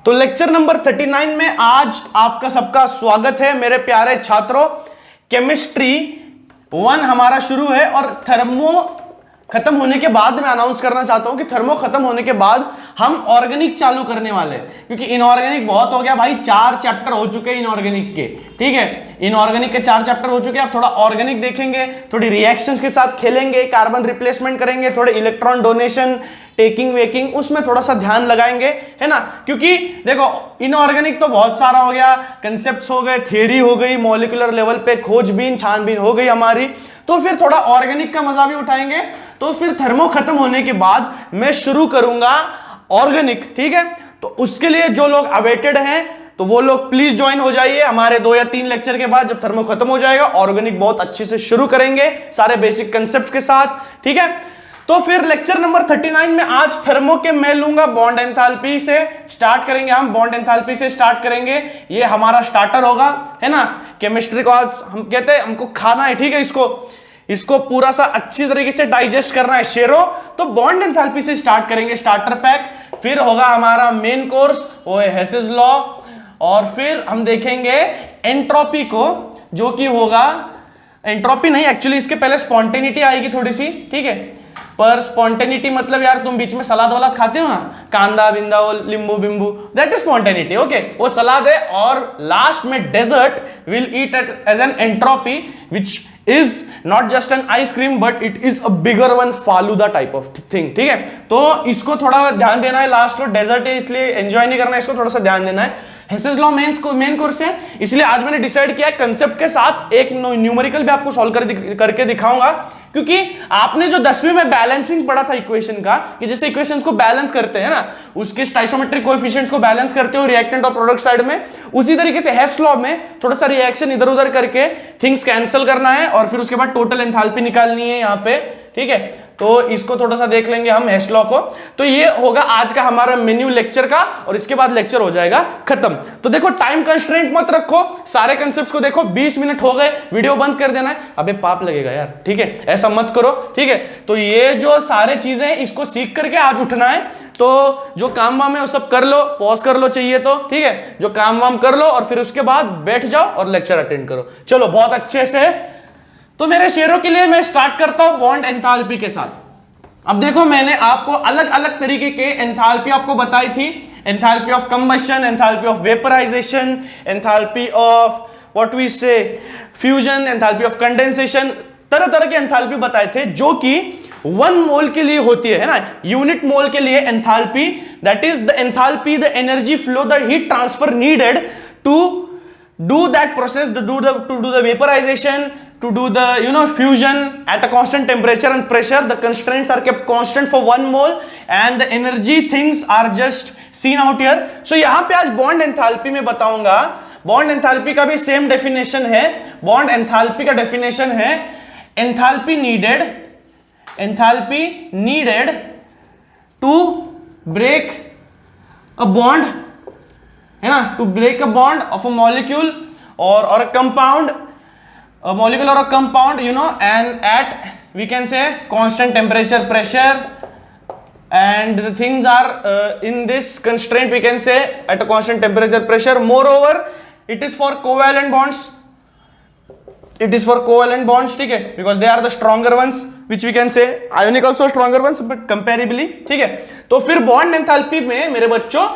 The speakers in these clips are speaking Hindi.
तो लेक्चर नंबर 39 में आज आपका सबका स्वागत है मेरे प्यारे छात्रों। केमिस्ट्री 1 हमारा शुरू है और थर्मो खत्म होने के बाद मैं अनाउंस करना चाहता हूं कि थर्मो खत्म होने के बाद हम ऑर्गेनिक चालू करने वाले हैं, क्योंकि इनऑर्गेनिक बहुत हो गया भाई। 4 चैप्टर हो चुके हैं इनऑर्गेनिक के, ठीक है। इनऑर्गेनिक के 4 चैप्टर हो चुके हैं। अब थोड़ा ऑर्गेनिक देखेंगे, थोड़ी रिएक्शंस के साथ खेलेंगे, कार्बन रिप्लेसमेंट करेंगे, थोड़े इलेक्ट्रॉन डोनेशन, टेकिंग वेकिंग, उसमें थोड़ा सा ध्यान लगाएंगे, है ना। क्योंकि देखो इनऑर्गेनिक तो बहुत सारा हो गया, कंसेप्ट्स हो गए, थियरी हो गई, मॉलिक्यूलर लेवल पे खोजबीन छानबीन हो गई हमारी, तो फिर थोड़ा ऑर्गेनिक का मजा भी उठाएंगे। तो फिर थर्मो खत्म होने के बाद मैं शुरू करूंगा ऑर्गेनिक, ठीक है। तो उसके लिए जो लोग अवेटेड हैं तो वो लोग प्लीज ज्वाइन हो जाइए। हमारे 2 या 3 लेक्चर के बाद जब थर्मो खत्म हो जाएगा ऑर्गेनिक बहुत अच्छे से शुरू करेंगे सारे बेसिक कंसेप्ट्स के साथ, ठीक है। तो फिर लेक्चर नंबर 39 में आज थर्मो के मैं लूंगा बॉन्ड एंथैल्पी से स्टार्ट करेंगे। हम बॉन्ड एंथैल्पी से स्टार्ट करेंगे, ये हमारा स्टार्टर होगा, है ना। केमिस्ट्री को आज हम कहते हैं हमको खाना है, ठीक है। इसको पूरा सा अच्छी तरीके से डाइजेस्ट करना है शेरो। तो बॉन्ड एंथैल्पी से स्टार्ट करेंगे, स्टार्टर पैक। फिर होगा हमारा मेन कोर्स, वो है हेसेस लॉ। और फिर हम देखेंगे एंट्रोपी को, जो कि होगा एंट्रोपी नहीं, एक्चुअली इसके पहले स्पॉन्टेनिटी आएगी थोड़ी सी, ठीक है। पर स्पॉन्टेनिटी मतलब यार तुम बीच में सलाद वालाद खाते हो ना, कांदा बिंदा वो लिंबू बिंबू, दैट इज स्पॉन्टेनिटी, ओके, वो सलाद है। और लास्ट में dessert will eat as an entropy which is not just an ice cream but it is a bigger one, falooda type of thing, ठीक है। तो इसको थोड़ा ध्यान देना है, लास्ट को डेजर्ट है इसलिए एंजॉय नहीं करना है, इसको थोड़ा सा ध्यान देना है। हेसेस लॉ मेन कोर्स है, इसलिए आज मैंने डिसाइड किया कंसेप्ट के साथ एक न्यूमेरिकल भी आपको सॉल्व करके दिखाऊंगा। क्योंकि आपने जो 10वीं में बैलेंसिंग पढ़ा था इक्वेशन का, कि जैसे इक्वेशंस को बैलेंस करते हैं ना, उसके स्टाइसोमेट्रिक कोएफिशिएंट्स को बैलेंस करते हो रिएक्टेंट और प्रोडक्ट साइड में, उसी तरीके से हेस लॉ में थोड़ा सा रिएक्शन इधर उधर करके थिंग्स कैंसिल करना है और फिर उसके बाद टोटल एंथैल्पी निकालनी है यहाँ पे, ठीक है। तो इसको थोड़ा सा देख लेंगे हम हेस लॉ को। तो ये होगा आज का हमारा मेन्यू लेक्चर का, और इसके बाद लेक्चर हो जाएगा खत्म। तो देखो टाइम कंस्ट्रेंट मत रखो, सारे कंसेप्ट्स को देखो। 20 मिनट हो गए, वीडियो बंद कर देना है। अबे पाप लगेगा यार, ठीक है, ऐसा मत करो, ठीक है। तो ये जो सारे चीजें हैं इसको सीख करके आज उठना है। तो जो काम वाम है वो सब कर लो, पॉज कर लो चाहिए तो, ठीक है। जो काम वाम कर लो और फिर उसके बाद बैठ जाओ और लेक्चर अटेंड करो। चलो बहुत अच्छे से। तो मेरे शेरों के लिए मैं स्टार्ट करता हूं बॉन्ड एंथैल्पी के साथ। अब देखो मैंने आपको अलग अलग तरीके के एंथैल्पी आपको बताई थी। Enthalpy of combustion, enthalpy of vaporization, enthalpy of what we say fusion, enthalpy of condensation, तरह तरह के एंथैल्पी बताए थे जो कि 1 मोल के लिए होती है ना। यूनिट मोल के लिए enthalpy, that is the enthalpy, the energy flow, the heat transfer needed to do that process, to do the vaporization, to do the fusion at a constant temperature and pressure. The constraints are kept constant for 1 mole and the energy things are just seen out here. So यहाँ पे आज बॉन्ड एंथैल्पी में बताऊंगा। बॉन्ड एंथैल्पी का भी सेम डेफिनेशन है। बॉन्ड एंथैल्पी का डेफिनेशन है enthalpy needed to break a bond, है ना, to break a bond of a molecule और a compound, a molecule or a compound, and at we can say constant temperature, pressure, and the things are in this constraint we can say at a constant temperature, pressure. Moreover it is for covalent bonds, ठीक है, because they are the stronger ones which we can say, ionic also stronger ones but comparably, ठीक है। तो फिर बॉन्ड एंथैल्पी में मेरे बच्चों,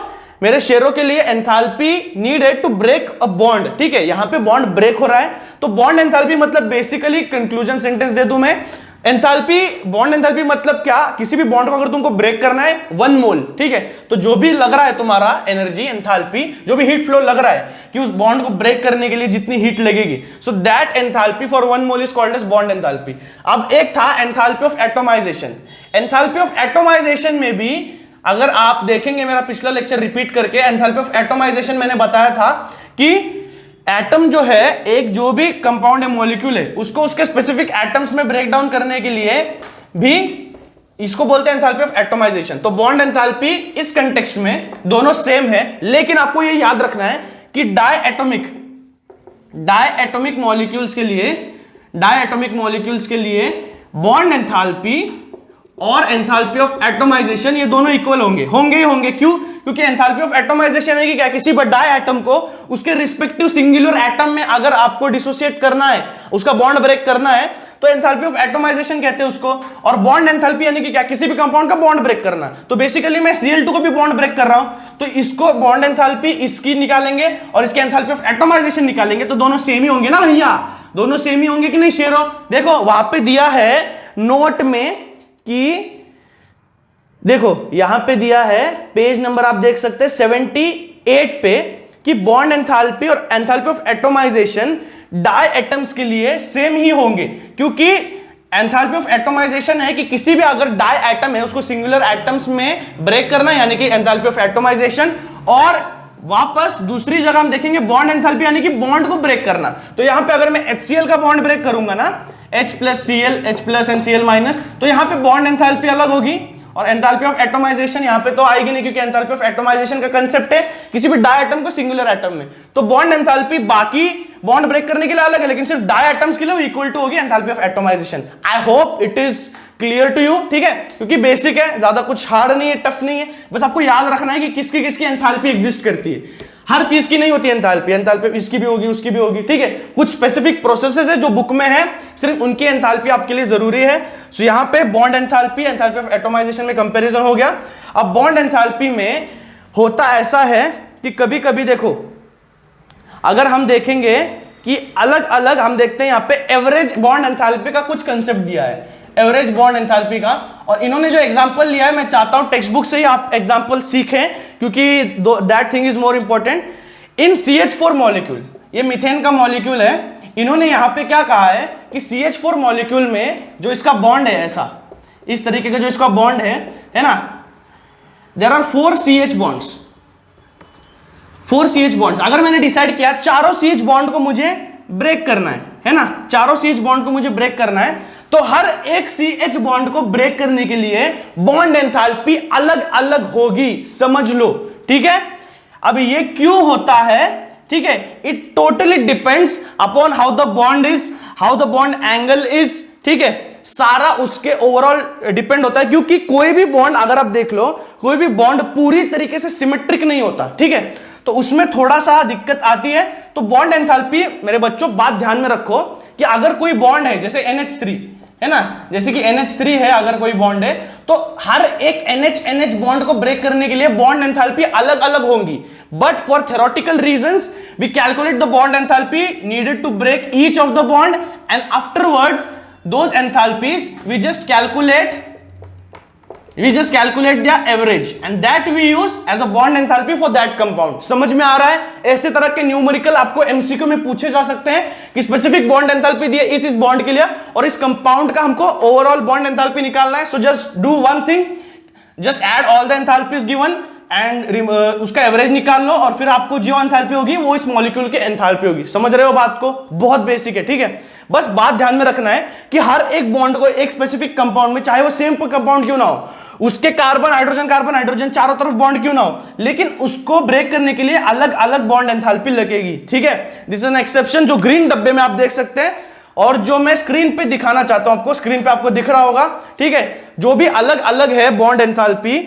मेरे शेरों के लिए enthalpy needed to break a bond, ठीक है। यहां पे बॉन्ड ब्रेक हो रहा है तो बॉन्ड एंथैल्पी मतलब बेसिकली कंक्लूजन सेंटेंस दे दूं मैं। एंथैल्पी, बॉन्ड एंथैल्पी मतलब क्या, किसी भी बॉन्ड को अगर तुमको ब्रेक करना है 1 मोल, ठीक है, तो जो भी लग रहा है तुम्हारा एनर्जी एंथैल्पी, जो भी हीट फ्लो लग रहा है कि उस बॉन्ड को ब्रेक करने के लिए जितनी हीट लगेगी, so that enthalpy for 1 mole is called as bond enthalpy. अब एक था enthalpy of atomization. Enthalpy of atomization में भी अगर आप देखेंगे मेरा पिछला लेक्चर रिपीट करके, एंथैल्पी ऑफ एटोमाइजेशन मैंने बताया था कि एटम जो है, एक जो भी कंपाउंड है, मॉलिक्यूल है, उसको उसके स्पेसिफिक एटम्स में ब्रेक डाउन करने के लिए भी इसको बोलते हैं एंथैल्पी ऑफ एटोमाइजेशन। तो बॉन्ड एंथैल्पी इस कंटेक्स्ट में दोनों सेम है, लेकिन आपको ये याद रखना है कि डायएटॉमिक मॉलिक्यूल्स के लिए बॉन्ड एंथैल्पी और एंथैल्पी ऑफ एटमाइजेशन, ये दोनों इक्वल होंगे। क्यों? क्योंकि एंथैल्पी ऑफ एटमाइजेशन है कि क्या, किसी डाई एटम को उसके रिस्पेक्टिव सिंगुलर एटम में अगर आपको डिसोसिएट करना है, उसका बॉन्ड ब्रेक करना है, तो एंथैल्पी ऑफ एटमाइजेशन कहते हैं उसको। और बॉन्ड एंथैल्पी यानी कि क्या, किसी भी कंपाउंड का बॉन्ड ब्रेक करना। तो बेसिकली मैं Cl2 को भी बॉन्ड ब्रेक कर रहा हूं, तो इसको बॉन्ड एंथैल्पी इसकी निकालेंगे और इसके एंथैल्पी ऑफ एटमाइजेशन निकालेंगे, तो दोनों सेम ही होंगे ना भैया, दोनों सेम ही होंगे कि नहीं शेरो? देखो वहां पे दिया है नोट में कि, देखो यहां पे दिया है, पेज नंबर आप देख सकते हैं 78 पे, कि बॉन्ड एंथैल्पी और enthalpy of atomization diatoms के लिए सेम ही होंगे, क्योंकि एंथैल्पी ऑफ एटमाइजेशन है कि किसी भी अगर डाई एटम है उसको सिंगुलर एटम्स में ब्रेक करना, यानी कि एंथैल्पी ऑफ एटमाइजेशन। और वापस दूसरी जगह हम देखेंगे बॉन्ड एंथैल्पी यानी कि बॉन्ड को ब्रेक करना। तो यहां पे अगर मैं HCl का बॉन्ड ब्रेक करूंगा ना, H plus Cl, H plus and Cl minus, तो यहां पे बॉन्ड एंथैल्पी अलग होगी और एंथैल्पी ऑफ एटमाइजेशन यहां पे तो आएगी नहीं, क्योंकि एंथैल्पी ऑफ एटमाइजेशन का कांसेप्ट है किसी भी डाई एटम को सिंगुलर एटम में। तो बॉन्ड एंथैल्पी बाकी बॉन्ड ब्रेक करने के लिए अलग है, लेकिन सिर्फ डाई एटम्स के लिए इक्वल टू होगी enthalpy of atomization. I hope it is clear to you, ठीक है? क्योंकि बेसिक है, ज्यादा कुछ हार्ड नहीं है, टफ नहीं है, बस आपको याद रखना है कि किसकी किसकी एंथैल्पी एग्जिस्ट करती है। हर चीज की नहीं होती एंथैल्पी, एंथैल्पी इसकी भी होगी, उसकी भी होगी, ठीक है? कुछ स्पेसिफिक प्रोसेसेस है जो बुक में है, सिर्फ उनकी एंथैल्पी आपके लिए जरूरी है। सो यहां पे bond enthalpy, enthalpy of atomization में कंपैरिजन हो गया। अब बॉन्ड एंथैल्पी में होता ऐसा है कि कभी कभी देखो, अगर हम देखेंगे कि अलग अलग, हम देखते हैं यहां पे एवरेज बॉन्ड एंथैल्पी का कुछ कंसेप्ट दिया है, एवरेज बॉन्ड एंथैल्पी का। और इन्होंने जो एग्जांपल लिया है, मैं चाहता हूं टेक्स्ट बुक से ही आप एग्जांपल सीखें, क्योंकि that thing is more important. In CH4 molecule, ये मीथेन का मॉलिक्यूल है, इन्होंने यहां पे क्या कहा है कि CH4 मॉलिक्यूल में जो इसका बॉन्ड है, ऐसा इस तरीके का जो इसका बॉन्ड है ना, there are 4 CH bonds, 4 CH bonds. अगर मैंने डिसाइड किया चारों CH बॉन्ड को मुझे ब्रेक करना है ना, चारों CH बॉन्ड को मुझे ब्रेक करना है, तो हर एक CH बॉन्ड को ब्रेक करने के लिए बॉन्ड एंथैल्पी अलग अलग होगी, समझ लो, ठीक है? अब ये क्यों होता है, ठीक है? It totally depends upon how the bond is, how the bond angle is, ठीक है? सारा उसके ओवरऑल डिपेंड होता है, क्योंकि कोई भी बॉन्ड अगर आप देख लो, कोई भी बॉन्ड पूरी तरीके से सिमेट्रिक नहीं होता, ठीक है? तो उसमें थोड़ा सा दिक्कत आती है। तो बॉन्ड एंथैल्पी, मेरे बच्चों बात ध्यान में रखो कि अगर कोई बॉन्ड है, जैसे NH3 है ना, जैसे कि NH3 है, अगर कोई बॉन्ड है, तो हर एक NH बॉन्ड को ब्रेक करने के लिए बॉन्ड एंथैल्पी अलग अलग होंगी। But for theoretical reasons we calculate the bond enthalpy needed to break each of the bond, and afterwards those enthalpies we just calculate their average and that we use as a bond enthalpy for that compound। समझ में आ रहा है? ऐसे तरह के न्यूमेरिकल आपको MCQ में पूछे जा सकते हैं कि स्पेसिफिक बॉन्ड एंथैल्पी दिए इस बॉन्ड के लिए और इस कंपाउंड का हमको ओवरऑल बॉन्ड एंथैल्पी निकालना है। So just do one thing, just add all the enthalpies given and उसका एवरेज निकाल लो, और फिर आपको जो एंथैल्पी होगी वो इस मॉलिक्यूल की एंथैल्पी होगी। समझ रहे हो बात को? बहुत बेसिक है, ठीक है? बस बात ध्यान में रखना है कि हर एक बॉन्ड को एक स्पेसिफिक कंपाउंड में, चाहे वो सेम कंपाउंड क्यों ना हो, उसके कार्बन हाइड्रोजन चारों तरफ बॉन्ड क्यों ना हो, लेकिन उसको ब्रेक करने के लिए अलग अलग बॉन्ड एंथैल्पी लगेगी, ठीक है? दिस इज एन एक्सेप्शन, जो ग्रीन डब्बे में आप देख सकते हैं और जो मैं स्क्रीन पे दिखाना चाहता हूं आपको, स्क्रीन पे आपको दिख रहा होगा, ठीक है? जो भी अलग अलग है बॉन्ड एंथैल्पी,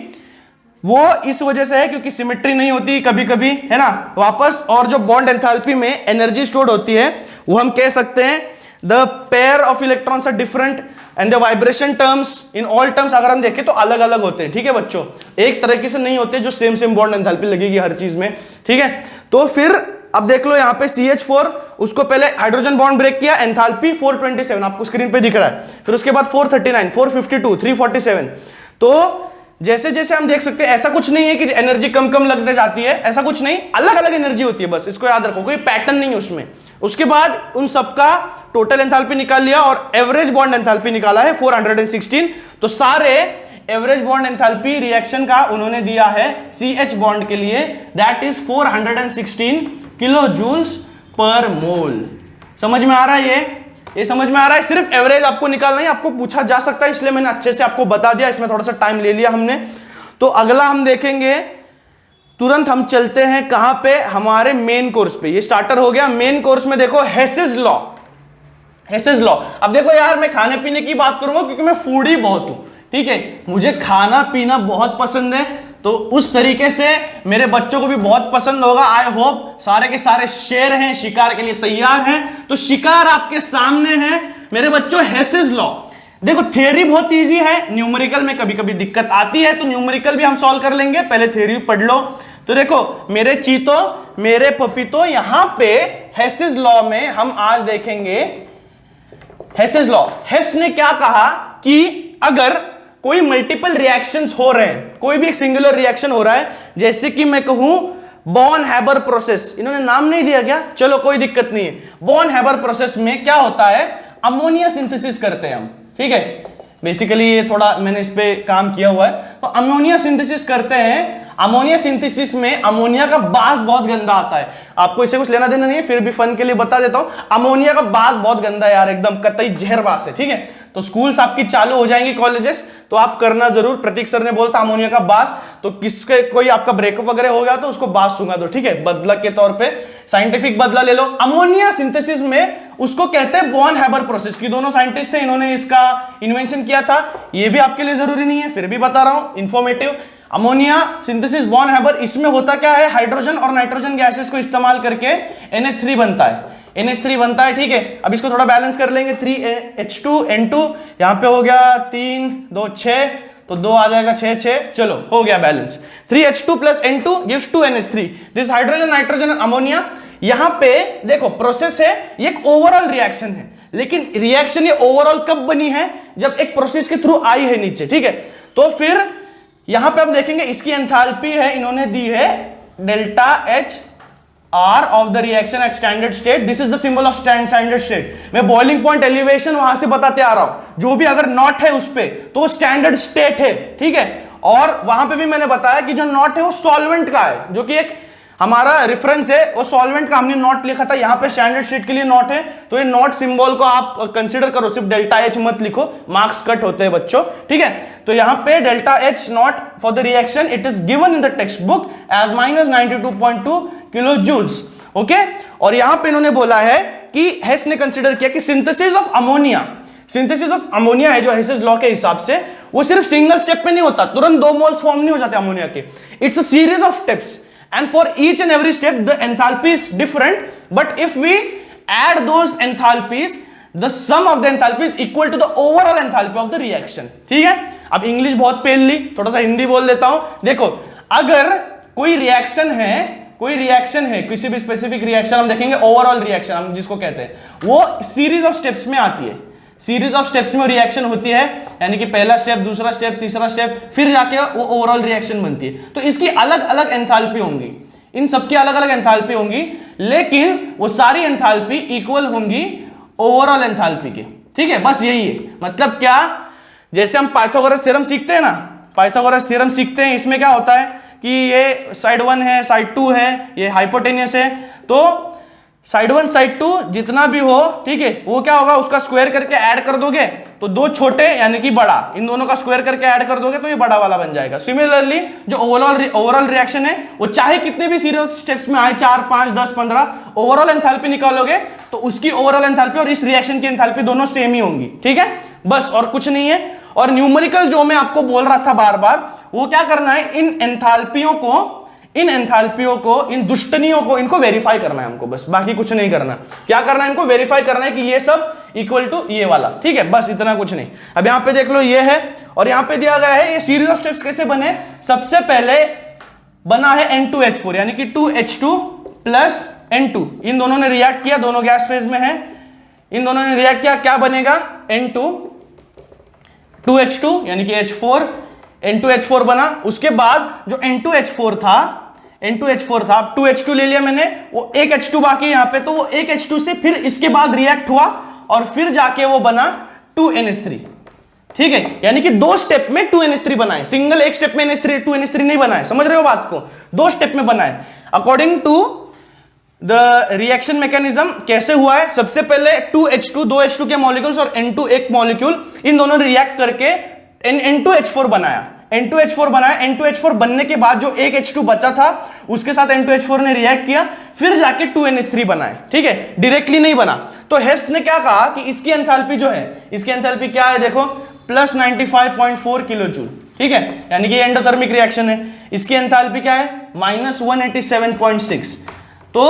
वो इस वजह से है क्योंकि सिमेट्री नहीं होती कभी कभी, है ना, वापस। और जो बॉन्ड एंथैल्पी में एनर्जी स्टोर्ड होती है, वो हम कह सकते हैं the pair of electrons are different and the vibration terms in all terms अगर हम देखें तो अलग अलग होते हैं, ठीक है बच्चों? एक तरीके से नहीं होते जो सेम बॉन्ड एंथैल्पी लगेगी हर चीज में, ठीक है? तो फिर अब देख लो यहाँ पे CH4, उसको पहले हाइड्रोजन बॉन्ड ब्रेक किया, एंथैल्पी 427 आपको स्क्रीन पे दिख रहा है, फिर उसके बाद 439, 452, 347। तो जैसे जैसे हम देख सकते हैं, ऐसा कुछ नहीं है कि एनर्जी कम कम लगते जाती है, ऐसा कुछ नहीं, अलग अलग एनर्जी होती है, बस इसको याद रखो, कोई पैटर्न नहीं है उसमें। उसके बाद उन सबका टोटल एंथैल्पी निकाल लिया और एवरेज बॉन्ड एंथैल्पी निकाला है 416। तो सारे एवरेज बॉन्ड एंथैल्पी रिएक्शन का उन्होंने दिया है CH बॉन्ड के लिए, that is 416 kilo joules per मोल। समझ में आ रहा है? ये समझ में आ रहा है? सिर्फ एवरेज आपको निकालना है, आपको पूछा जा सकता है, इसलिए मैंने अच्छे से आपको बता दिया, इसमें थोड़ा सा टाइम ले लिया हमने। तो अगला हम देखेंगे, तुरंत हम चलते हैं कहां पे, हमारे मेन कोर्स पे। ये स्टार्टर हो गया। मेन कोर्स में देखो हेसेस लॉ। अब देखो यार, मैं खाने पीने की बात करूंगा क्योंकि मैं फूडी बहुत हूं, ठीक है, मुझे खाना पीना बहुत पसंद है, तो उस तरीके से मेरे बच्चों को भी बहुत पसंद होगा। आई होप सारे के सारे शेर हैं, शिकार के लिए तैयार हैं। तो शिकार आपके सामने है मेरे बच्चों, हेसेस लॉ। देखो थ्योरी बहुत इजी है, न्यूमेरिकल में कभी कभी दिक्कत आती है, तो न्यूमेरिकल भी हम सॉल्व कर लेंगे, पहले थ्योरी पढ़ लो। तो देखो मेरे चीतो, मेरे पपीतो, यहां पे हेसेस लॉ में हम आज देखेंगे हेसेस लॉ। हेस ने क्या कहा कि अगर कोई मल्टीपल रिएक्शंस हो रहे हैं, कोई भी एक सिंगुलर रिएक्शन हो रहा है, जैसे कि मैं कहूं बॉन हैबर प्रोसेस, इन्होंने नाम नहीं दिया क्या, चलो कोई दिक्कत नहीं है। बॉन हैबर प्रोसेस में क्या होता है, अमोनिया सिंथेसिस करते हैं हम, ठीक है। बेसिकली ये थोड़ा मैंने इस पे काम किया हुआ है। तो अमोनिया सिंथेसिस करते हैं। अमोनिया सिंथेसिस में अमोनिया का बास बहुत गंदा आता है, आपको इससे कुछ लेना देना नहीं है, फिर भी फन के लिए बता देता हूं। अमोनिया का बास बहुत गंदा है यार, एकदम कतई जहर बास है, ठीक है। तो स्कूल्स आपकी चालू हो जाएंगी, कॉलेजेस, तो आप करना जरूर। प्रतीक सर ने बोला था अमोनिया का बास, तो किसके कोई आपका ब्रेकअप वगैरह हो गया तो उसको बास सूंघा दो, ठीक है, बदला के तौर पे, साइंटिफिक बदला ले लो। अमोनिया सिंथेसिस में उसको कहते हैं बॉन हैबर प्रोसेस, की दोनों साइंटिस्ट थे, इन्होंने इसका इन्वेंशन किया था। ये भी आपके लिए जरूरी नहीं है, फिर भी बता रहा हूं, इंफॉर्मेटिव। अमोनिया सिंथेसिस बॉन हैबर, इसमें होता क्या है, हाइड्रोजन और नाइट्रोजन गैसेस को इस्तेमाल करके NH3 बनता है, NH3 बनता है, ठीक है। अब इसको थोड़ा बैलेंस कर लेंगे, 3H2N2, यहां पे हो गया 3 2 6, तो 2 आ जाएगा 6 6, चलो हो गया balance. 3H2 plus N2 gives 2NH3, this hydrogen nitrogen ammonia. यहां पे देखो प्रोसेस है, ये एक ओवरऑल रिएक्शन है, लेकिन रिएक्शन ये ओवरऑल कब बनी है, जब एक प्रोसेस के थ्रू आई है नीचे, ठीक है। तो फिर यहां पे हम देखेंगे इसकी एंथैल्पी है, इन्होंने दी है delta H R of the reaction at standard state. This is the symbol of standard state. मैं बॉइलिंग पॉइंट एलिवेशन वहां से बताते आ रहा हूं, जो भी अगर नॉट है उस पे तो वो स्टैंडर्ड स्टेट है, ठीक है। और वहां पे भी मैंने बताया कि जो नॉट है वो सॉल्वेंट का है, जो कि एक हमारा रेफरेंस है, वो सॉल्वेंट का हमने नॉट लिखा था, यहां पे स्टैंडर्ड स्टेट के लिए नॉट है। तो ये नॉट सिंबल को आप कंसीडर करो, सिर्फ डेल्टा H मत लिखो, मार्क्स कट होते हैं बच्चों, ठीक है। तो यहां पे delta H not for the reaction, it is given in the textbook as -92.2 kilo joules, okay. और यहां पे इन्होंने बोला है कि हेस ने कंसीडर किया कि synthesis of ammonia, synthesis of ammonia है जो हेसेस लॉ के हिसाब से, वो सिर्फ सिंगल स्टेप में नहीं होता, तुरंत 2 मोल्स फॉर्म नहीं हो जाते अमोनिया के। It's a series of steps and for each and every step the enthalpy is different, but if we add those enthalpies, the sum of the enthalpy is equal to the overall enthalpy of the reaction, ठीक है। अब इंग्लिश बहुत पेल ली, थोड़ा सा हिंदी बोल देता हूं। देखो अगर कोई रिएक्शन है, कोई रिएक्शन है, किसी भी स्पेसिफिक रिएक्शन, हम देखेंगे ओवरऑल रिएक्शन हम जिसको कहते हैं, वो सीरीज ऑफ स्टेप्स में आती है, सीरीज ऑफ स्टेप्स में रिएक्शन होती है, यानी कि पहला स्टेप, दूसरा स्टेप, तीसरा स्टेप, फिर जाके वो ओवरऑल रिएक्शन बनती है। तो इसकी अलग अलग एंथैल्पी होंगी, इन सबकी अलग अलग एंथैल्पी होंगी, लेकिन वो सारी एंथैल्पी इक्वल होंगी ओवरऑल एंथैल्पी के, ठीक है। बस यही है, मतलब क्या, जैसे हम पाइथागोरस थ्योरम सीखते हैं ना, पाइथागोरस थ्योरम सीखते हैं, इसमें क्या होता है कि ये साइड 1 है, साइड 2 है, ये हाइपोटेनियस है, तो साइड 1 साइड 2 जितना भी हो, ठीक है, वो क्या होगा, उसका स्क्वायर करके ऐड कर दोगे तो 2 छोटे यानी कि बड़ा, इन दोनों का स्क्वायर करके ऐड कर दोगे तो ये बड़ा वाला बन जाएगा। सिमिलरली जो ओवरऑल रिएक्शन है, वो चाहे कितने भी सीरीज स्टेप्स में आए, 4 5 10 15, ओवरऑल एंथैल्पी निकालोगे तो उसकी ओवरऑल एंथैल्पी और इस रिएक्शन की एंथैल्पी दोनों सेम ही होंगी, ठीक है, बस और कुछ नहीं है। और न्यूमेरिकल जो मैं आपको बोल रहा था बार बार, वो क्या करना है, इन एंथैल्पियों को, इन दुष्टनियों को, इनको वेरीफाई करना है हमको, बस बाकी कुछ नहीं करना। क्या करना है, इनको वेरीफाई करना है कि ये सब इक्वल टू ये वाला, ठीक है, बस इतना कुछ नहीं। अब यहां पे देख लो ये है, और यहां पे दिया गया है ये सीरीज ऑफ स्टेप्स कैसे बने। सबसे पहले बना है N2H4 यानी कि 2H2 प्लस N2, इन दोनों ने रिएक्ट किया, दोनों गैस फेज में है, इन दोनों ने रिएक्ट किया, क्या बनेगा, N2 2H2 यानी कि H4, N2H4 बना। उसके बाद जो N2H4 था, 2H2 ले लिया मैंने, वो एक H2 बाकी यहां पे, तो वो एक H2 से फिर इसके बाद रिएक्ट हुआ और फिर जाके वो बना 2NH3, ठीक है, यानी कि 2 स्टेप में 2NH3 बनाए, सिंगल एक स्टेप में 2NH3 नहीं बनाए, समझ रहे हो बात को, 2 स्टेप में बनाए। According to the reaction mechanism कैसे हुआ है, सबसे पहले 2 H2 के मॉलिक्यूल्स और N2 एक मॉलिक्यूल, इन दोनों ने रिएक्ट करके N2H4 बनाया, N2H4 बनने के बाद जो एक H2 बचा था उसके साथ N2H4 ने रिएक्ट किया, फिर जाके 2NH3 बनाए, ठीक है, डायरेक्टली नहीं बना। तो हेस ने क्या कहा कि इसकी एंथैल्पी जो है, इसकी एंथैल्पी क्या है, देखो प्लस 95.4 किलो जूल, ठीक है, यानी कि एंडोथर्मिक रिएक्शन है। इसकी एंथैल्पी क्या है, माइनस 187.6। तो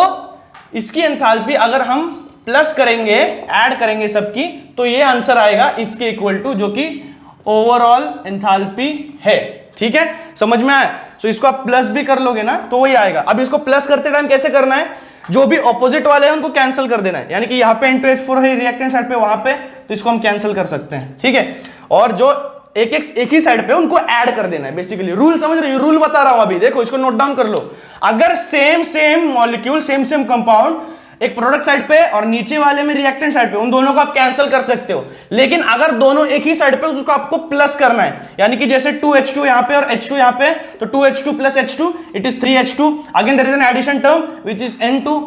इसकी एंथैल्पी अगर हम प्लस करेंगे, ऐड करेंगे सबकी, तो ये आंसर आएगा इसके इक्वल टू, जो कि ओवरऑल एंथैल्पी है, ठीक है, समझ में आया। सो इसको आप प्लस भी कर लोगे ना तो वही आएगा। अब इसको प्लस करते टाइम कैसे करना है, जो भी ऑपोजिट वाले हैं उनको कैंसिल कर देना है, यानी कि यहाँ पे N2H4 है रिएक्टेंट साइड पे, वहां पे, तो इसको हम कैंसिल कर सकते हैं, ठीक है। और जो एक ही साइड पे उनको ऐड कर देना है। बेसिकली रूल समझ रहे हो, रूल बता रहा हूं अभी, देखो इसको नोट डाउन कर लो। अगर सेम मॉलिक्यूल, सेम कंपाउंड एक प्रोडक्ट साइड पे और नीचे वाले में रिएक्टेंट साइड पे, उन दोनों को आप कैंसिल कर सकते हो। लेकिन अगर दोनों एक ही साइड पे, उसको आपको प्लस करना है, यानी कि जैसे 2H2 यहां पे और H2 यहां पे, तो 2H2 plus H2 it is 3H2। Again there is an addition term which is N2।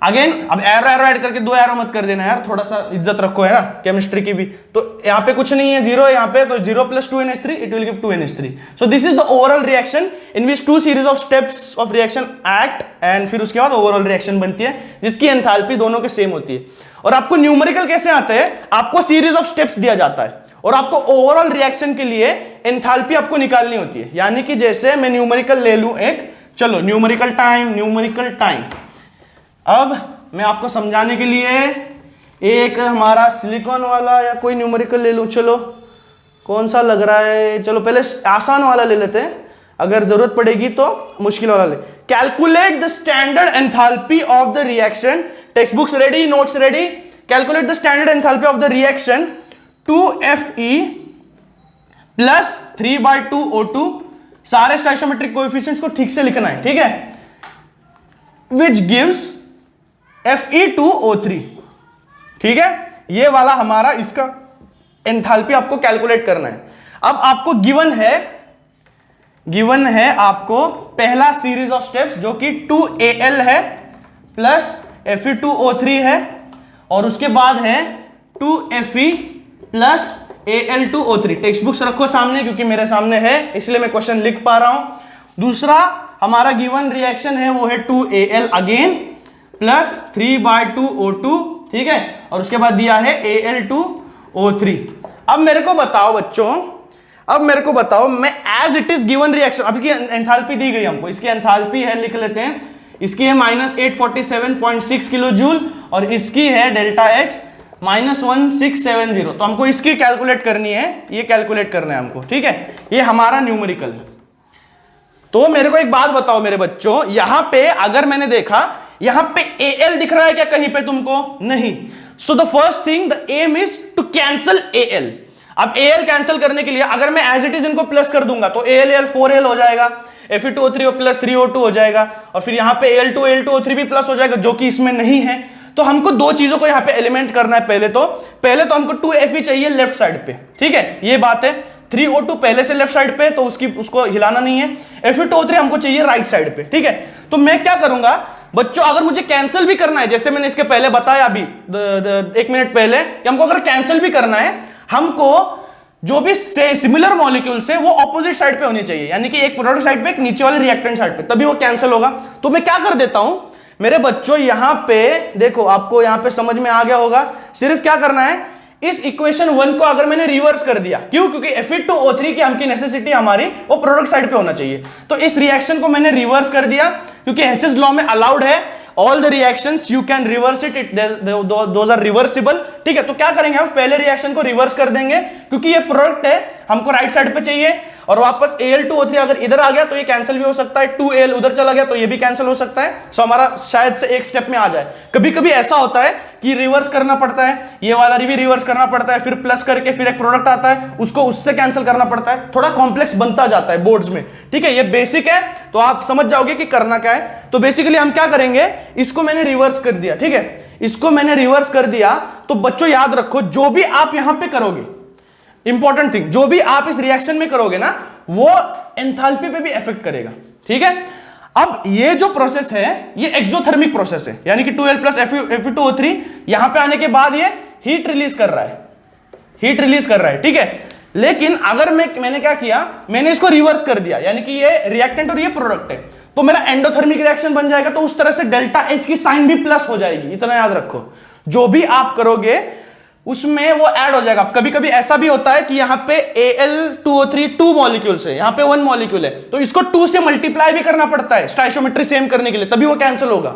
Again अब एरो ऐड करके 2 एरो मत कर देना यार, थोड़ा सा इज्जत रखो, है ना, केमिस्ट्री की भी। तो यहाँ पे कुछ नहीं है, 0 है यहाँ पे, तो 0 plus 2NH3 it will give 2NH3। So this is the overall reaction in which 2 series of steps of reaction act, and फिर उसके बाद ओवरऑल रिएक्शन बनती है, जिसकी एंथैल्पी दोनों के सेम होती है। और आपको न्यूमेरिकल कैसे आता है, आपको सीरीज ऑफ स्टेप्स दिया जाता है और आपको ओवरऑल रिएक्शन के लिए एंथैल्पी आपको निकालनी होती है। यानी कि जैसे मैं न्यूमेरिकल ले लूं एक, चलो न्यूमेरिकल टाइम। अब मैं आपको समझाने के लिए एक हमारा सिलिकॉन वाला या कोई न्यूमेरिकल ले लूं, चलो कौन सा लग रहा है, चलो पहले आसान वाला ले लेते हैं, अगर जरूरत पड़ेगी तो मुश्किल वाला ले। Calculate the standard enthalpy of the reaction, text books ready, notes ready. Calculate the standard enthalpy of the reaction 2Fe plus 3/2 O2। सारे स्टोइकोमेट्रिक कोएफिशिएंट्स को ठीक से लिखना है, ठीक है, विच गिव्स Fe2O3, ठीक है। ये वाला हमारा इसका एंथैल्पी आपको कैलकुलेट करना है। अब आपको गिवन है आपको पहला सीरीज ऑफ स्टेप्स जो कि 2Al है प्लस Fe2O3 है, और उसके बाद है 2Fe plus Al2O3। Text books रखो सामने, क्योंकि मेरे सामने है इसलिए मैं क्वेश्चन लिख पा रहा हूं। दूसरा हमारा गिवन रिएक्शन है वो है 2Al अगेन प्लस 3/2 O2, ठीक है, और उसके बाद दिया है Al2O3। अब मेरे को बताओ बच्चों, मैं as it is given reaction, अब की एंथैल्पी दी गई हमको, इसकी एंथैल्पी है, लिख लेते हैं, इसकी है माइनस 847.6 किलो जूल और इसकी है डेल्टा H माइनस 1670। तो हमको इसकी कैलकुलेट करनी है, ये कैलकुलेट करना है हमको, ठीक है, ये हमारा न्यूमेरिकल है। तो मेरे को एक बात बताओ मेरे बच्चों, यहां पे अगर मैंने देखा यहां पे Al दिख रहा है क्या कहीं पे तुमको, नहीं। So the first thing, the aim is to cancel Al। अब Al कैंसिल करने के लिए अगर मैं एज इट इज इनको प्लस कर दूंगा तो Al 4Al हो जाएगा, Fe2O3 प्लस 3O2 हो जाएगा, और फिर यहां पे Al2O3 भी प्लस हो जाएगा, जो कि इसमें नहीं है। तो हमको दो चीजों को यहां पे एलिमेंट करना है। पहले तो हमको 2Fe चाहिए लेफ्ट साइड पे, ठीक है, ये बात है। 3O2 पहले से लेफ्ट साइड पे, तो उसको हिलाना नहीं है। Fe2O3 हमको चाहिए राइट साइड पे, ठीक है। तो मैं क्या करूंगा बच्चों, अगर मुझे कैंसिल भी करना है, जैसे मैंने इसके पहले बताया अभी 1 मिनट पहले, कि हमको अगर कैंसिल भी करना है, हमको जो भी सिमिलर मॉलिक्यूल्स है वो ऑपोजिट साइड पे होनी चाहिए, यानी कि एक प्रोडक्ट साइड पे, एक नीचे वाले रिएक्टेंट साइड पे, तभी वो कैंसिल होगा। तो मैं क्या कर देता हूं मेरे बच्चों, यहां पे देखो, आपको यहां पे समझ में आ गया होगा, सिर्फ क्या करना है, इस इक्वेशन 1 को अगर मैंने रिवर्स कर दिया, क्यों, क्योंकि Fe2O3 की हमकी नेसेसिटी हमारी वो प्रोडक्ट साइड पे होना चाहिए, तो इस रिएक्शन को मैंने रिवर्स कर दिया, क्योंकि हेसेस लॉ में अलाउड है, all the reactions you can reverse it, those are reversible, ठीक है। तो क्या करेंगे, हम पहले रिएक्शन को रिवर्स कर देंगे, क्योंकि ये प्रोडक्ट है, हमको राइट साइड पे चाहिए, और वापस Al2O3 अगर इधर आ गया तो ये कैंसिल भी हो सकता है, 2Al उधर चला गया तो ये भी कैंसिल हो सकता है। सो हमारा शायद से एक स्टेप में आ जाए। कभी कभी ऐसा होता है कि रिवर्स करना पड़ता है, ये वाला भी रिवर्स करना पड़ता है, फिर प्लस करके फिर एक प्रोडक्ट आता है, उसको उससे कैंसिल करना पड़ता है, थोड़ा कॉम्प्लेक्स बनता जाता है बोर्ड्स में, ठीक है। ये बेसिक है, तो आप समझ जाओगे कि करना क्या है। तो बेसिकली हम क्या करेंगे, इसको मैंने रिवर्स कर दिया, ठीक है, इसको मैंने रिवर्स कर दिया। तो बच्चों याद रखो, जो भी आप यहां पे करोगे, इंपॉर्टेंट थिंग, जो भी आप इस रिएक्शन में करोगे ना, वो एंथैल्पी पे भी इफेक्ट करेगा, ठीक है। अब ये जो प्रोसेस है ये एक्सोथर्मिक प्रोसेस है, यानी कि 2Al प्लस Fe2O3 यहां पे आने के बाद ये हीट रिलीज कर रहा है, ठीक है। लेकिन अगर मैंने क्या किया, मैंने इसको रिवर्स कर दिया, यानी कि ये रिएक्टेंट और ये प्रोडक्ट है, तो मेरा एंडोथर्मिक रिएक्शन बन जाएगा। तो उस तरह से डेल्टा H की साइन भी प्लस हो जाएगी, इतना याद रखो। जो भी आप करोगे उसमें वो ऐड हो जाएगा। कभी कभी ऐसा भी होता है कि यहां पे Al2O3 2 मॉलिक्यूल्स है, यहां पे 1 मॉलिक्यूल है, तो इसको 2 से मल्टीप्लाई भी करना पड़ता है स्टाइशियोमेट्री सेम करने के लिए, तभी वो कैंसिल होगा।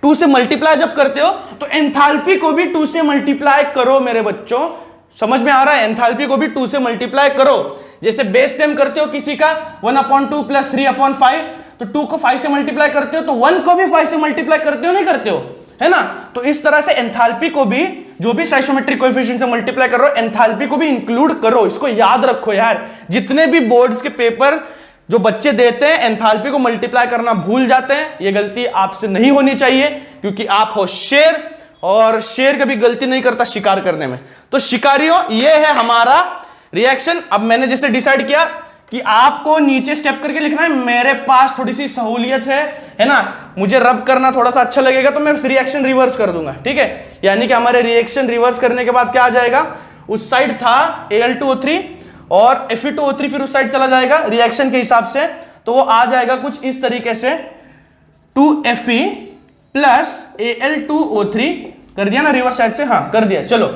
2 से मल्टीप्लाई जब करते हो तो एंथैल्पी को भी 2 से मल्टीप्लाई करो मेरे बच्चों, समझ में आ रहा है? एंथैल्पी को भी 2 से मल्टीप्लाई करो। जैसे बेस सेम करते हो किसी का 1/2 प्लस 3/5, तो 2 को 5 से मल्टीप्लाई करते हो तो 1 को भी 5 से मल्टीप्लाई करते हो, नहीं करते हो, है ना? तो इस तरह से एंथैल्पी को भी, जो भी स्टोइकोमेट्रिक कोएफिशिएंट से मल्टीप्लाई कर रहे हो, एंथैल्पी को भी इंक्लूड करो। इसको याद रखो यार, जितने भी बोर्ड्स के पेपर जो बच्चे देते हैं एंथैल्पी को मल्टीप्लाई करना भूल जाते हैं, ये गलती आपसे नहीं होनी चाहिए, क्योंकि आप हो शेर, और शेर कभी गलती नहीं करता शिकार करने में। तो शिकारियों, ये है हमारा रिएक्शन। अब मैंने जैसे डिसाइड किया कि आपको नीचे स्टेप करके लिखना है, मेरे पास थोड़ी सी सहूलियत है ना, मुझे रब करना थोड़ा सा अच्छा लगेगा, तो मैं रिएक्शन रिवर्स कर दूंगा, ठीक है? यानी कि हमारे रिएक्शन रिवर्स करने के बाद क्या आ जाएगा, उस साइड था Al2O3 और Fe2O3, फिर उस साइड चला जाएगा रिएक्शन के हिसाब से, तो वो आ जाएगा कुछ इस तरीके से 2Fe प्लस Al2O3, कर दिया ना रिवर्स साइड से? हाँ कर दिया। चलो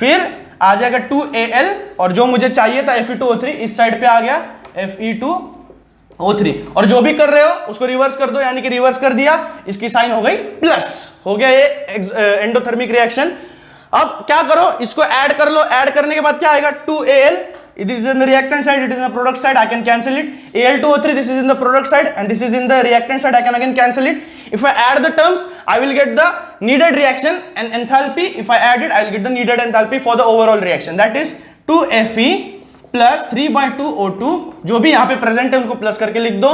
फिर आ जाएगा 2Al, और जो मुझे चाहिए था Fe2O3 इस साइड पे आ गया Fe2O3, और जो भी कर रहे हो उसको रिवर्स कर दो, यानी कि रिवर्स कर दिया, इसकी साइन हो गई प्लस, हो गया ये एंडोथर्मिक रिएक्शन। अब क्या करो, इसको ऐड कर लो, ऐड करने के बाद क्या आएगा 2Al, it is in the reactant side, it is in the product side, I can cancel it. Al2O3, this is in the product side and this is in the reactant side, I can again cancel it. If I add the terms, I will get the needed reaction and enthalpy. If I add it, I will get the needed enthalpy for the overall reaction. That is 2Fe plus 3/2O2, जो भी यहाँ पे प्रेजेंट है उनको प्लस करके लिख दो,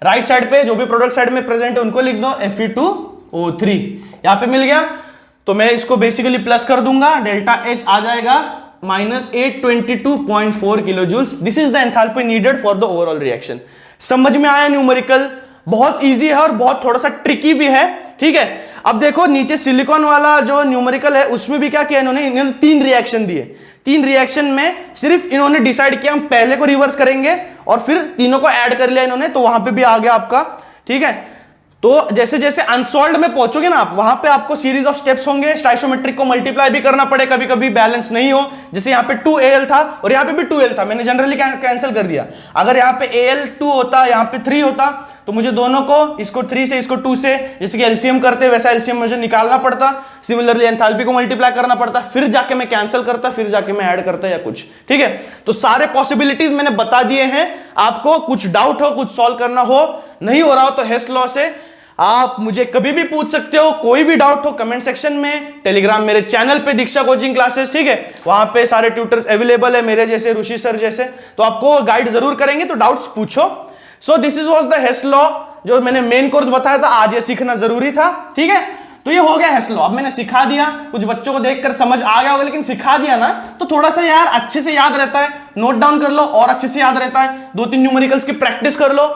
राइट साइड पे जो भी प्रोडक्ट साइड में प्रेजेंट है उनको लिख दो Fe2O3, यहाँ पे मिल गया। तो मैं इसको बेसिकली प्लस कर दूंगा, डेल्टा H आ जाएगा -822.4 kilojoules. This is the enthalpy needed for the overall reaction. समझ में आया? न्यूमेरिकल बहुत इजी है और बहुत थोड़ा सा ट्रिकी भी है, ठीक है? अब देखो नीचे सिलिकॉन वाला जो न्यूमेरिकल है उसमें भी क्या किया इन्होंने 3 रिएक्शन दिए। 3 रिएक्शन में सिर्फ इन्होंने डिसाइड किया हम पहले को रिवर्स करेंगे और फिर तीनों को ऐड कर लिया इन्होंने, तो वहां पे भी आ गया आपका, ठीक है? तो जैसे जैसे अनसॉल्व्ड में पहुंचोगे ना आप, वहां पे आपको सीरीज ऑफ स्टेप्स होंगे, स्टोइकोमेट्रिक को मल्टीप्लाई भी करना पड़े, कभी कभी बैलेंस नहीं हो, जैसे यहाँ पे 2Al था और यहाँ पे भी 2Al था, मैंने जनरली कैंसिल कर दिया। अगर यहाँ पे Al2 होता, यहाँ पे 3 होता, तो मुझे दोनों को, इसको 3 से इसको 2 से, जैसे कि एलसीएम करते वैसा एलसीएम मुझे निकालना पड़ता, सिमिलरली एंथैल्पी को मल्टीप्लाई करना पड़ता, फिर जाके मैं कैंसिल करता, फिर जाके मैं ऐड करता या कुछ, ठीक है? तो सारे पॉसिबिलिटीज मैंने बता दिए हैं आपको। कुछ डाउट हो, कुछ सॉल्व करना हो, नहीं हो रहा हो, तो हेस लॉ से आप मुझे कभी भी पूछ सकते हो। कोई भी डाउट हो कमेंट सेक्शन में, टेलीग्राम मेरे चैनल पे दीक्षा कोचिंग क्लासेस, ठीक है? वहां पे सारे ट्यूटर्स अवेलेबल है, मेरे जैसे, ऋषि सर जैसे, तो आपको गाइड जरूर करेंगे, तो डाउट्स पूछो। So this is was the Hess law, जो मैंने मेन कोर्स बताया था, आज ये सीखना जरूरी था, ठीक है? तो ये हो गया हेस लॉ। अब मैंने सिखा दिया, कुछ बच्चों को देखकर समझ आ गया होगा, लेकिन सिखा दिया ना तो थोड़ा सा यार अच्छे से याद रहता है, नोट डाउन कर लो और अच्छे से याद रहता है, 2-3 न्यूमेरिकल्स की प्रैक्टिस कर लो,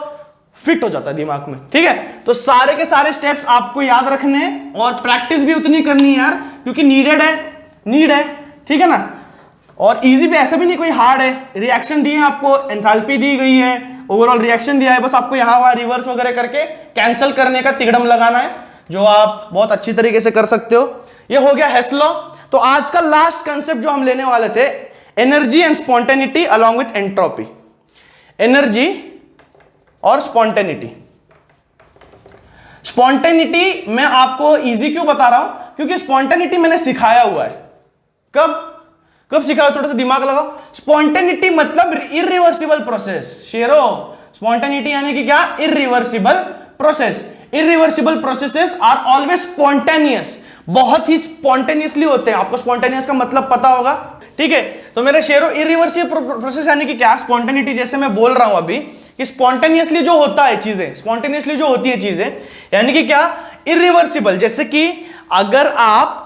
फिट हो जाता है दिमाग में, ठीक है? तो सारे के सारे स्टेप्स आपको याद रखने और प्रैक्टिस भी उतनी करनी है यार, क्योंकि नीड है, ठीक है ना? और इजी भी, ऐसा भी नहीं कोई हार्ड है। रिएक्शन दी है आपको, एंथैल्पी दी गई है, ओवरऑल रिएक्शन दिया है, बस आपको यहाँ वहां रिवर्स वगैरह करके कैंसिल करने का तिगड़म लगाना है, जो आप बहुत अच्छी तरीके से कर सकते हो। ये हो गया हेस लॉ। तो आज का लास्ट कंसेप्ट जो हम लेने वाले थे, energy and spontaneity along with entropy. Energy और स्पॉन्टेनिटी। स्पॉन्टेनिटी मैं आपको इजी क्यों बता रहा हूं, क्योंकि स्पॉन्टेनिटी मैंने सिखाया हुआ है। कब सिखाया? थोड़ा सा दिमाग लगाओ। स्पॉन्टेनिटी मतलब इरिवर्सिबल प्रोसेस। शेरो, स्पॉन्टेनिटी यानी कि क्या? Irreversible process. Irreversible processes are always spontaneous, बहुत ही स्पॉन्टेनियसली होते हैं। आपको स्पॉन्टेनियस का मतलब पता होगा, ठीक है? तो मेरे शेरो, इरिवर्सिबल प्रोसेस यानी कि क्या? स्पॉन्टेनिटी, जैसे मैं बोल रहा हूं अभी कि स्पॉन्टेनियसली जो होता है चीजें, स्पॉन्टेनियसली जो होती है चीजें, यानी कि क्या? इरिवर्सिबल। जैसे कि अगर आप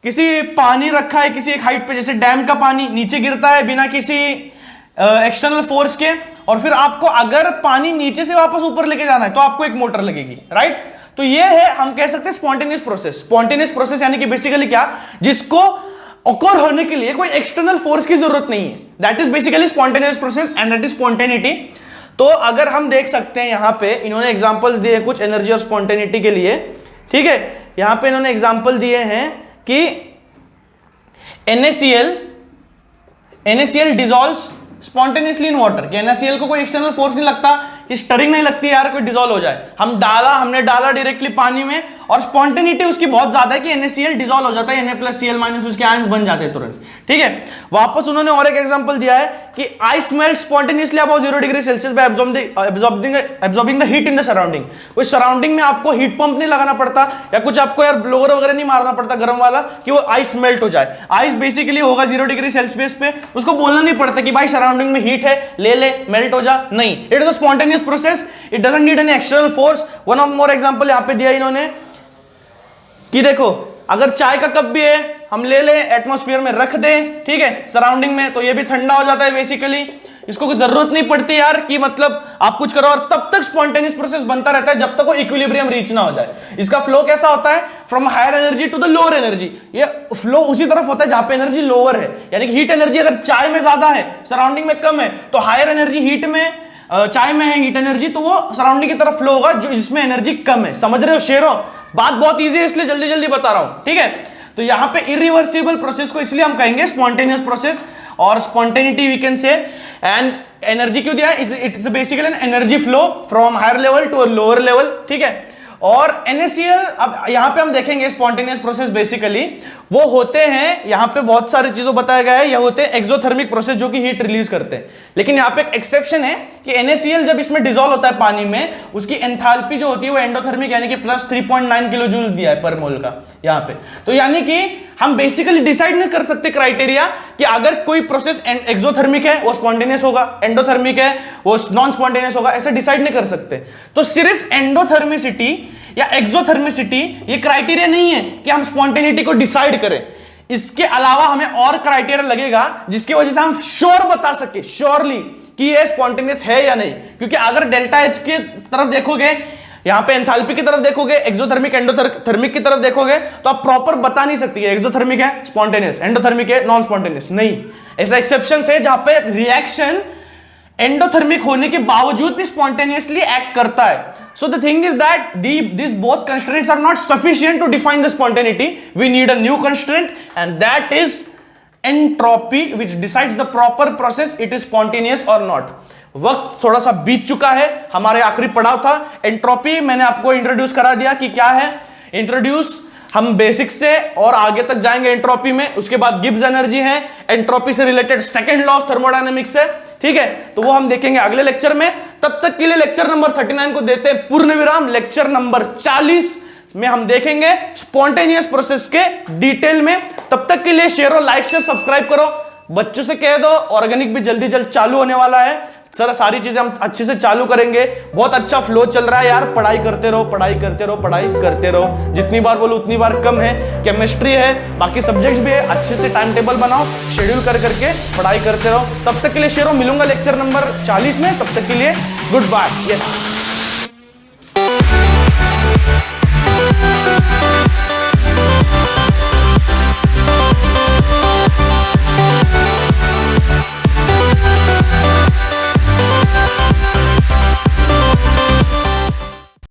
किसी पानी रखा है किसी एक हाइट पे, जैसे डैम का पानी नीचे गिरता है बिना किसी एक्सटर्नल फोर्स के, और फिर आपको अगर पानी नीचे से वापस ऊपर लेके जाना है तो आपको एक मोटर लगेगी, राइट? तो ये है, हम कह सकते हैं स्पॉन्टेनियस प्रोसेस। स्पॉन्टेनियस प्रोसेस यानी कि बेसिकली क्या? जिसको ऑकर होने के लिए कोई एक्सटर्नल फोर्स की जरूरत नहीं है, that is basically spontaneous process and that is spontaneity. तो अगर हम देख सकते हैं, यहां पे इन्होंने एग्जांपल्स दिए कुछ एनर्जी और स्पॉन्टेनिटी के लिए, ठीक है? यहां पे इन्होंने एग्जांपल दिए हैं कि NaCl dissolves spontaneously in water, कि NaCl को कोई एक्सटर्नल फोर्स नहीं लगता, कि स्टरिंग नहीं लगती यार कोई डिसॉल्व हो जाए, हमने डाला डायरेक्टली पानी में और स्पॉन्टेनिटी उसकी बहुत ज्यादा है कि NaCl डिसॉल्व हो जाता है, Na+Cl- उसके आयंस बन जाते हैं तुरंत। ठीक है, वापस उन्होंने और एक एग्जांपल दिया है कि ice melt spontaneously about 0 degree Celsius bye absorbing the heat in the surrounding. उस सराउंडिंग में आपको हीट पंप नहीं लगाना पड़ता या कुछ आपको यार ब्लोअर वगैरह नहीं मारना पड़ता गर्म वाला कि वो आइस मेल्ट हो जाए। आइस बेसिकली होगा 0 डिग्री सेल्सियस पे, उसको बोलना नहीं पड़ता कि भाई सराउंडिंग में हीट है, ले मेल्ट हो जा, नहीं, it is a spontaneous process, it doesn't need any external force. One of more example यहां पे दिया इन्होंने कि देखो अगर चाय का कप भी है, हम ले लें एटमॉस्फेयर में रख दें, ठीक है, सराउंडिंग में, तो ये भी ठंडा हो जाता है बेसिकली, इसको कोई जरूरत नहीं पड़ती यार कि मतलब आप कुछ करो, और तब तक स्पॉन्टेनियस प्रोसेस बनता रहता है जब तक वो इक्विलिब्रियम रीच ना हो जाए। इसका फ्लो कैसा होता है, from higher energy to the lower energy, ये फ्लो उसी तरफ होता है जहां पे एनर्जी लोअर है, यानी कि हीट एनर्जी अगर चाय में ज्यादा है, सराउंडिंग में कम है, तो हायर एनर्जी हीट में, चाय में है हीट एनर्जी, तो वो सराउंडिंग की तरफ फ्लो होगा जो जिसमें एनर्जी कम है। समझ रहे हो शेरों, बात बहुत ईजी है इसलिए जल्दी जल्दी बता रहा हूं। ठीक है, तो यहां पे इरिवर्सिबल प्रोसेस को इसलिए हम कहेंगे स्पॉन्टेनियस प्रोसेस, और spontaneity we can say, and energy क्यों दिया है, it's basically an energy flow from higher level to a lower level. ठीक है, और NaCl, अब यहां पे हम देखेंगे स्पॉन्टेनियस प्रोसेस बेसिकली वो होते हैं, यहां पे बहुत सारी चीजों बताया गया है, ये होते हैं एक्सोथर्मिक प्रोसेस जो कि हीट रिलीज करते हैं। लेकिन यहां पे एक एक्सेप्शन है कि NaCl जब इसमें डिसॉल्व होता है पानी में, उसकी एंथैल्पी जो होती है वो एंडोथर्मिक, यानी कि प्लस 3.9 किलो जूल्स दिया है पर मोल का यहां पे। तो यानी कि हम बेसिकली डिसाइड नहीं कर सकते क्राइटेरिया कि अगर कोई प्रोसेस एक्सोथर्मिक है वो स्पॉन्टेनियस होगा, एंडोथर्मिक है वो नॉन स्पॉन्टेनियस होगा, ऐसे डिसाइड नहीं कर सकते। तो सिर्फ एंडोथर्मिसिटी या एक्सोथर्मिसिटी ये क्राइटेरिया नहीं है कि हम स्पॉन्टेनिटी को डिसाइड करें, इसके अलावा हमें और क्राइटेरिया लगेगा जिसकी वजह से हम श्योर बता सके, श्योरली कि ये स्पॉन्टेनियस है या नहीं। क्योंकि अगर डेल्टा एच की तरफ देखोगे, यहां पे एंथैल्पी की तरफ देखोगे, एक्सोथर्मिक एंडोथर्मिक की तरफ देखोगे, तो आप प्रॉपर बता नहीं सकती है एक्सोथर्मिक है स्पॉन्टेनियस, एंडोथर्मिक है नॉन स्पॉन्टेनियस, नहीं। ऐसा एक्सेप्शन है जहां पे रिएक्शन एंडोथर्मिक होने के बावजूद भी स्पॉन्टेनियसली एक्ट करता है। So the thing is that these both constraints are not sufficient to define the spontaneity. We need a new constraint, and that is entropy, which decides the proper process it is spontaneous or not. वक्त थोड़ा सा बीत चुका है, हमारे आखिरी पड़ाव था एंट्रोपी, मैंने आपको इंट्रोड्यूस करा दिया कि क्या है इंट्रोड्यूस, हम बेसिक से और आगे तक जाएंगे एंट्रोपी में। उसके बाद गिब्स एनर्जी है, एंट्रोपी से related second law of thermodynamics है, ठीक है, तो वो हम देखेंगे अगले लेक्चर में। तब तक के लिए लेक्चर नंबर 39 को देते हैं पूर्ण विराम। लेक्चर नंबर 40 में हम देखेंगे स्पॉन्टेनियस प्रोसेस के डिटेल में। तब तक के लिए शेयर और लाइक शेयर सब्सक्राइब करो, बच्चों से कह दो ऑर्गेनिक भी जल्दी जल्द चालू होने वाला है सर, सारी चीजें हम अच्छे से चालू करेंगे। बहुत अच्छा फ्लो चल रहा है यार, पढ़ाई करते रहो, पढ़ाई करते रहो, पढ़ाई करते रहो, जितनी बार बोलो उतनी बार कम है। केमिस्ट्री है, बाकी सब्जेक्ट्स भी है, अच्छे से टाइम टेबल बनाओ, शेड्यूल कर करके पढ़ाई करते रहो। तब तक के लिए शेरों मिलूंगा लेक्चर नंबर 40 में, तब तक के लिए गुड बाय। यस।